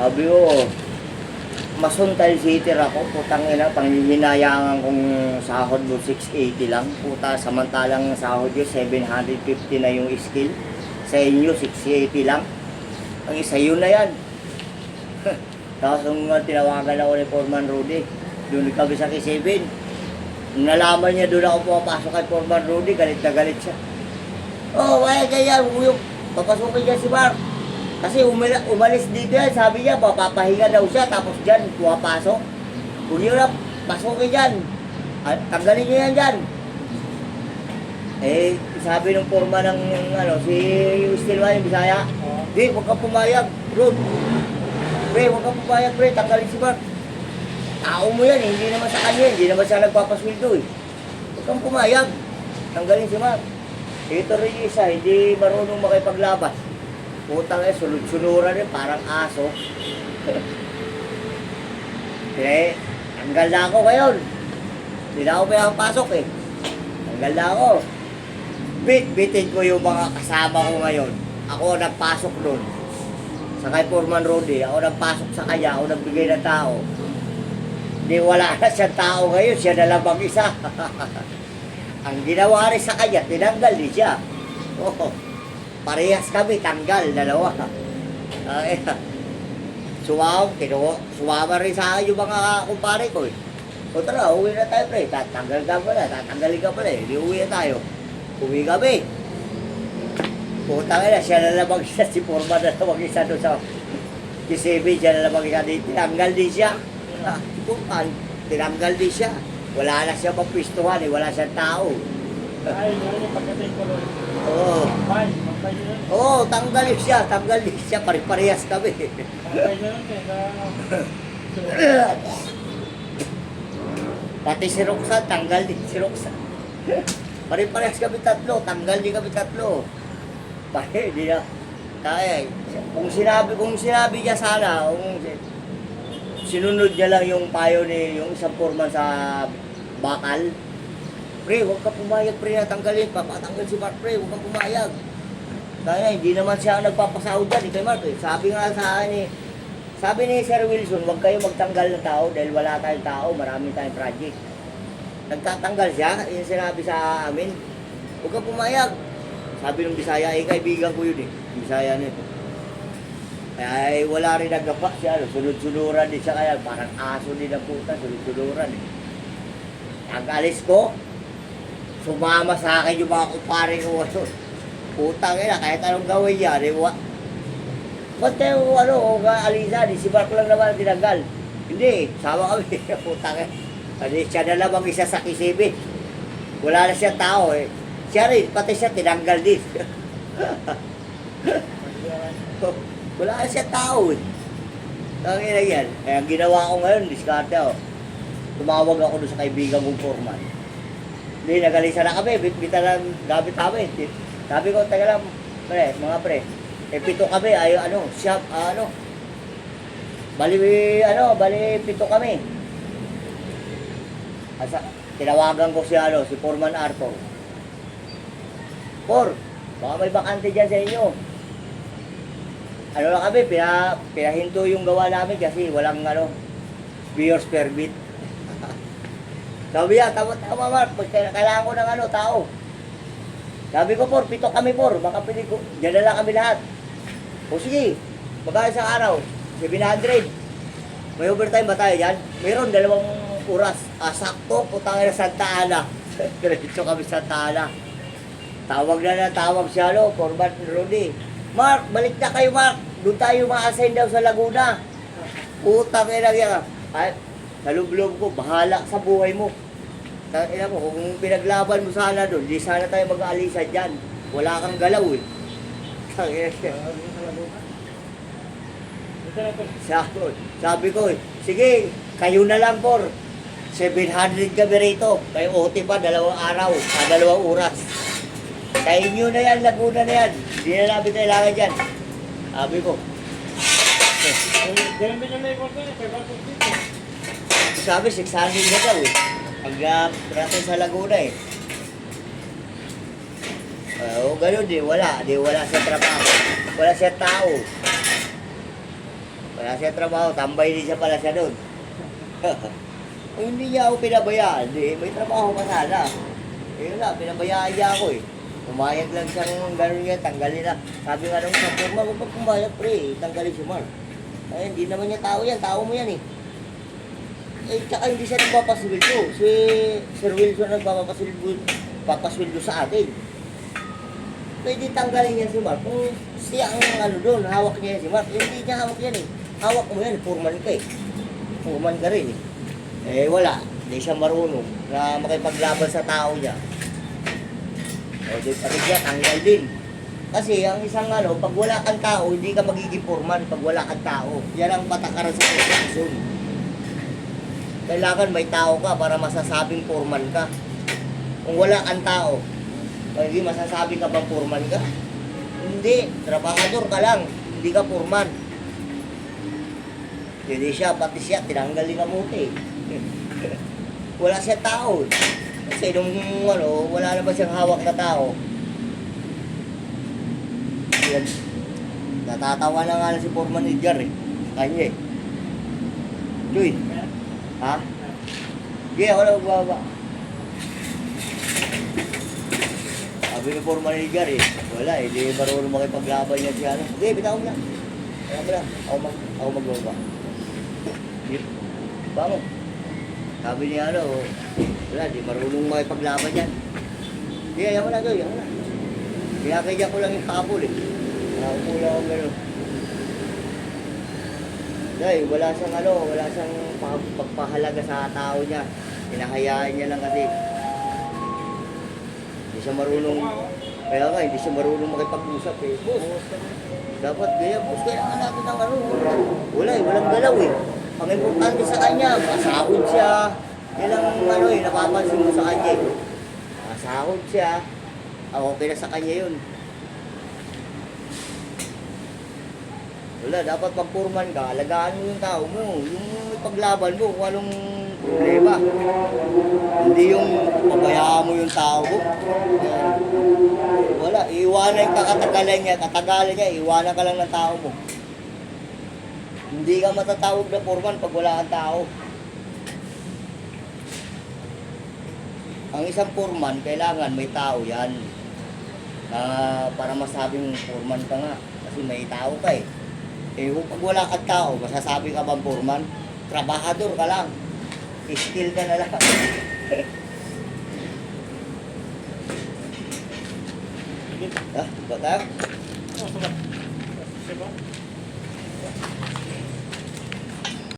Sabi ko, masuntal sitter ako, putang ina, panghihinayangan kong sahod mo 680 lang. Puta, samantalang sahod yun, 750 na yung skill. Sa inyo, 680 lang. Ang isa yun na yan. Tapos nung tinawagan ako ni Foreman Rudy, doon kami sa K7. Nung nalaman niya doon ako pumapasok kay Foreman Rudy, galit na galit siya. Oh, wala ganyan, papasukin niya si Mark. Kasi umalis dito yan, sabi niya, papahinga daw siya, tapos dyan, pumapasok. Huwag niyo na, pasukin dyan. Tanggalin niyo yan dyan. Eh, sabi ng forma ng, si Stilman, yung Bisaya, di, huwag kang pumayag, bro. Pre, huwag kang pumayag, pre, tanggalin si Mark. Tao mo yan, hindi naman sa kanya, hindi naman siya nagpapasweldo eh. Huwag kang pumayag, tanggalin si Mark. Ito rin yung isa, hindi marunong makipaglabas. Putang eh, sulod-suluran rin, parang aso. Eh, tanggal na ako ngayon. Hindi na ako pinapasok eh. Tanggal na ako. Bitin ko yung mga kasama ko ngayon. Ako nagpasok doon. Sa kay Foreman Rudy, ako nagpasok sa kanya, ako nagbigay ng tao. Hindi wala na siyang tao ngayon, siya na lang mag-isa. Ang ginawa rin sa kanya, tinanggal din siya. Oh. Parehas kami, tanggal, dalawa. Sumama rin sa akin yung mga kumpare ko eh. O tara, uwi na tayo pre, tatanggal ka pala, tatanggalin ka pala eh, di uwi na tayo. Uwi kami. Putang ina, siya na lang mag-isa, si Foreman na lang mag-isa doon sa K7, siya na lang mag-isa dito, tinanggal din siya. Tinanggal din siya. Wala na siya magpistuhan eh, wala siyang tao. Ay, yun yung pagdating ko doon. Oo. Magpay yun. Oo, tanggal din siya, pare-parehas kami. Magpay yun kaya Pati si Roxanne, tanggal din si Roxanne. Pare-parehas kami tatlo, tanggal din kami tatlo. Pare, di na. Kaya, kung sinabi niya sana, kung sinunod niya lang yung payo ni yung isang foreman sa bakal, pre, huwag ka pumayag, pre, natanggalin, papatanggal si Mark, pre, huwag kang pumayag. Kaya hindi naman siya nagpapasahod dyan, kay Mark, eh. Sabi nga sa akin, sabi ni Sir Wilson, huwag kayo magtanggal ng tao dahil wala tayong tao, marami tayong project. Nagtatanggal siya, yung sinabi sa amin, huwag kang pumayag. Sabi ng Bisaya, kaibigan ko yun eh, Bisaya nito. Kaya wala rin nagapa siya, sunod-sunuran din siya, kaya parang aso din ang puta, sunod-sunuran eh. Ang alis ko, sumama sa akin yung mga kumpare ko. Putang ina, kahit anong gawin niya, di ba? Ba't tayo, Alisa, di si Mark lang naman tinanggal. Hindi, sama kami, putang ina. Kasi siya na lang mag-isa sa K7. Wala na siya tao eh. Siya rin, pati siya tinanggal din. Wala na siya tao eh. Tangin na yan. Eh, ang ginawa ko ngayon, diskarte ako. Tumawag ako doon sa kaibigan kong foreman. Hindi, nagalisa na kami, bit-bitan lang gamit namin. Sabi ko, taga lang, pre, mga pre, pito kami, bali pito kami. Asa, tinawagan ko si Foreman Arthur. Baka may bakante dyan sa inyo. Ano lang kami, pinahinto yung gawa namin kasi walang viewers permit. Sabi niya, tama Mark, kailangan ko ng tao. Sabi ko, pito kami baka pili ko, dyan na lang kami lahat. O sige, magkano sa araw? 700. May overtime ba tayo dyan? Mayroon, 2 oras. Sakto, putang na Santa Ana. Diretso kami sa Santa Ana. Tawag siya, Foreman Rudy. Mark, balik na kayo, Mark. Doon tayo ma-assign daw sa Laguna. Putang ina yan. Ay, sa loob-loob ko, bahala sa buhay mo. Ina mo, kung pinaglaban mo sana doon, di sana tayo mag-aalisa dyan. Wala kang galaw eh. Sabi ko, sige, kayo na lang, 700 kami rito. Kayo OT pa, 2 araw, 2 oras. Sa inyo na yan, Laguna na yan. Hindi na namin kailangan dyan. Sabi ko. Ganun din yung labor ko, 550. Sabi, 600 na daw eh. Pag natin sa Laguna eh. Ganun di wala siya trabaho. Wala siya tao. Wala siya trabaho, tambay din siya pala siya doon. Kung hindi niya ako pinabayaan, may trabaho pa sana. Eh wala, pinabayaan niya ako eh. Pumayag lang siyang gano'n yan, tanggalin na. Sabi nga nung sa forma, huwag pag pumayag pre, tanggalin si Mark. Ay, hindi naman niya tao yan, tao mo yan eh. Eh, tsaka hindi siya nagpapasweldo. Si Sir Wilson nagpapasweldo sa atin. Pwede tanggalin niya si Mark. Kung siya ang ano doon, hawak niya yan si Mark. Hindi niya hawak yan eh. Hawak mo yan, foreman ka eh. Foreman ka rin eh. Eh wala, hindi siya marunong na makipaglaban sa tao niya. O di pati siya, tanggal din. Kasi ang isang ano, pag wala kang tao, hindi ka magiging foreman pag wala kang tao. Yan ang patakaran sa construction. Kailangan may tao ka para masasabing foreman ka. Kung wala kang tao, hindi masasabi ka bang foreman ka? Hindi, trabahador ka lang, hindi ka foreman. Hindi siya, pati siya, tinanggal din ang muti. Wala siya tao. Kasi nung ano, wala naman siyang hawak na tao. Yan. Natatawa na nga lang si Foreman Edgar eh. Kanya eh. Joy. Ha? Sige, ako na magbaba. Sabi ni Foreman Edgar eh. Wala eh, di marunong makipaglaban niya siya. Sige, bitaw mo na. Kaya mo na. Ako magbaba. Sige. Bangon. Sabi niya ano, wala, di marunong makipaglaban yan. Sige, ayaw mo na doon, ayaw mo na. Kaya ko lang yung kapul eh. Nakaupo lang ako gano'n. Dahil wala siyang ano, wala siyang pagpahalaga sa tao niya. Hinahayaan niya lang kasi. Hindi siya marunong, kaya nga, hindi siya marunong makipag-usap eh. Boss, dapat kaya, boss, kailangan natin ng ano. Wala eh, walang galaw eh. Ang importante sa kanya, masahod siya. Yan ang ano eh, napapansin mo sa kanya eh. Masahod siya. Okay na sa kanya yun. Wala, dapat pag-foreman ka, alagaan mo yung tao mo. Yung paglaban mo, kung anong problema. Hindi yung pabayaan mo yung tao mo. Wala, iiwanan ka katagalan niya, iiwanan ka lang ng tao mo. Hindi ka matatawag na foreman pag wala kang tao. Ang isang foreman, kailangan may tao yan. Para masabing foreman ka nga. Kasi may tao ka eh. Eh kung pag wala kang tao, masasabi ka bang foreman? Trabahador ka lang. Skill ka na lang. Sige. Ah, ba tayo? Oh, sabay. Sabay.